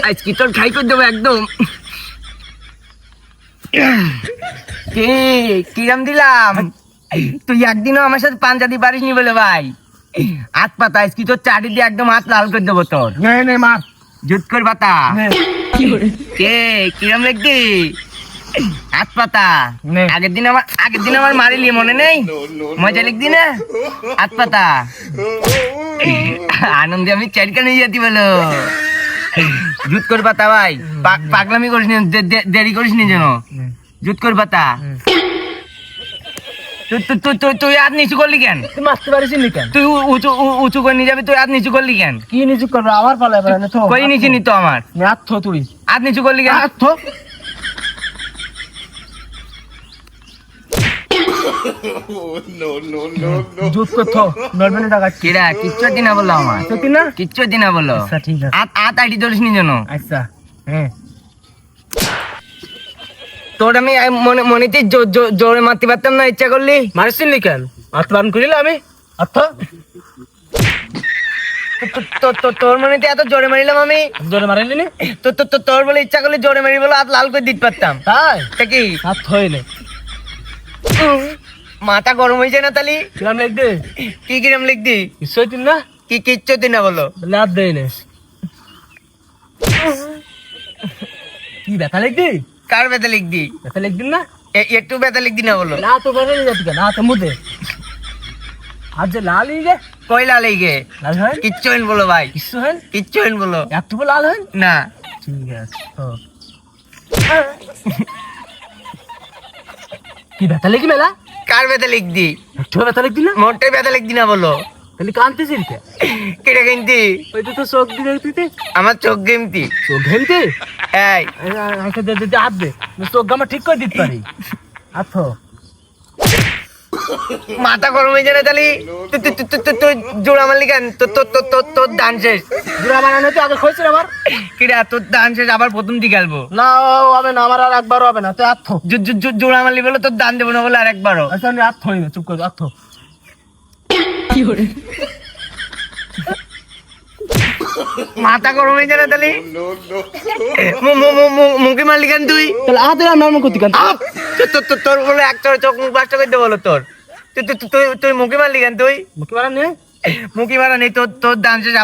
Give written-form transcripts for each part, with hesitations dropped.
আজকে তোর খাই করে দেবো একদম। কিরাম দিলাম? তুই একদিনও আমার সাথে পাঞ্জাবি পারিসনি বলে ভাই। হাত পাতা আজকে তোর চাটি দিয়ে একদম হাত লাল করে দেবো তোর। মার জুত কর পাতা। কিরাম লিখতি? হাত পাতা। আগের দিন আমার মারিলি মনে নেই? মজা লিখতি না? হাত পাতা। আনন্দে আমি চারকা নিয়ে যেতে বলো। জুত কর পাতা ভাই, পাগলামি করিস নি, দেরি করিস নি যেন। জুত কর পাতা। তুই হাত নিচু করলি কেন? তুই মারতে পারিস নি কেন? তুই উঁচু করে নিয়ে যাবি, তুই হাত নিচু করলি কেন? কি নিচু করবো আমার পালা কই নিচে নিত আমার হাত থো তুই হাত নিচু করলি কেন? হাত থো জুত কর থো নড়বে না টাকা কিরা কিচ্ছু দিনা বললো আমার, সত্যি না? কিচ্ছু দিনা বললো। আচ্ছা ঠিক আছে, হাত আইডি ধরিস নি যেন। আচ্ছা হ্যাঁ তোর আমি মনেতে জোরে মারতে পারতাম না, ইচ্ছা করলি। মারিস নি কেন? হাত বান করিলে আমি হাত থো তোর মনেতে এত জোরে মারিলাম আমি? জোরে মারিলি নি? তোর বলে ইচ্ছা করলে জোরে মারি বলে হাত লাল করে দিতে পারতাম। তাই তা কি হাত থইলে মাথা গরম হয়েছে না তালি? কিরাম লিখ দে, কি কিরম লিখদি? নিশ্চয় তিন না কি কিচ্ছু দিনা বলো। লাভ দেয় না কি ব্যথা লিখ দি? কার ব্যথা লিখদি? ব্যথা লিখ দিন না? একটু ব্যথা লিখদি না বলো। না তো ব্যথা যাচ্ছে কেন? হাত মুদে হাত যে লাল হয়ে যায়। কই লাল হয়ে গে? লাল হয় কিচ্ছু হইন বলো ভাই, কিছু হয় কিচ্ছু হইন বলো। একটু লাল হয় না ঠিক আছে কি ব্যথা লেগে মেলা? কার ব্যথা লিখদি? একটু ব্যথা লিখ দিলা? মোটে ব্যথা লিখদি না বলো। তাহলে কানতেছিস কে? কেটে কিনতি? ওই তো চোখ দিয়ে তুই আমার চোখ গেমতি। চোখ ঘেমতে এই হাত দে চোখ গামা ঠিক করে দিতে পারি। আচ্ছা মাথা গরম হয়ে যায় না তালি? তুই জোড়া মারলি কেন? তোর দান শেষ। বুড়া বানানো তো আগে খয়েছিল আমার। কিরা তোর দান শেষ, আবার প্রথম দিকে আসবো। না হবে না, আমার আর একবারও হবে না। তুই আর্থ জোড়া মারলি বলে তোর দান দেবো না বলে আর একবারও। আচ্ছা আমি আর্থ হই না, চুপ করে আর্থ। মাথা গরম হয়ে যায় না তালি? মুখে মারলি কেন তুই? তাহলে হাতে আমার করতে কেন? তোর বলে একটা চোখ মুখ বাস্ট করে দেবো বলো তোর। তুই মুখে মারলি কেন তুই? মুখে মারা নেই, মুখে মারা নেই, তোর দান শেষ,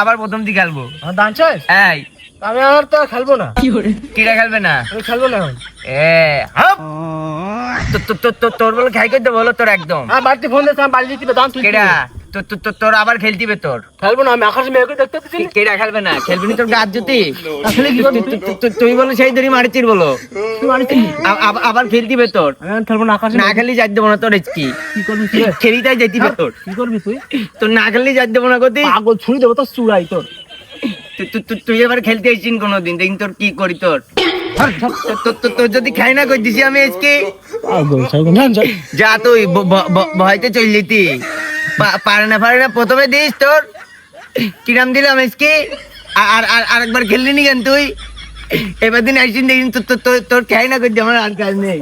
আবার প্রথম দিকে খেলবো। আমার দান শেষ। এই আমি আর তো খেলবো না। কিরা খেলবে না? আমি খেলবো না এখন। তোর বলে খাই করে দেবো বলো তোর একদম। বাড়িতে ফোন দিয়েছে, আমি বাড়ি দিতে দান তুই কেডা তোর আবার খেলতিবে তোর? খেলবো না, আমি আকাশে মেয়েকে দেখতে পাচ্ছি। কেডা খেলবে না? খেলবি না তোর গাছ যদি? আসলে কি করবি তুই? তুই বলো সেই ধরি মারিতির বলো। তুই মারিস নি? আবার খেলতিবে তোর। আমি খেলবো না, আকাশে না খেলি যাই দেবো না তোর। কি কি করবি তুই? খেলিটাই যাইতিবে তোর। কি করবি তুই? তোর না খেললি যাই দেবো না গতি। পাগল ছুরি দেবো তো চুড়াই তোর। তুই এবার খেলতে আসছিস কোনোদিন, দেখিন তোর কি করি তোর। তোর যদি খাই না কই দিছি আমি আজকে। যা তুই ভয়তে চললিতি। পারে না প্রথমে দিস তোর। কিরাম দিলাম আজকে। আর আরেকবার খেললি নি কেন তুই? এবার দিন আসছিস দেখিন তোর খাই না কই আমার আর কাজ নেই।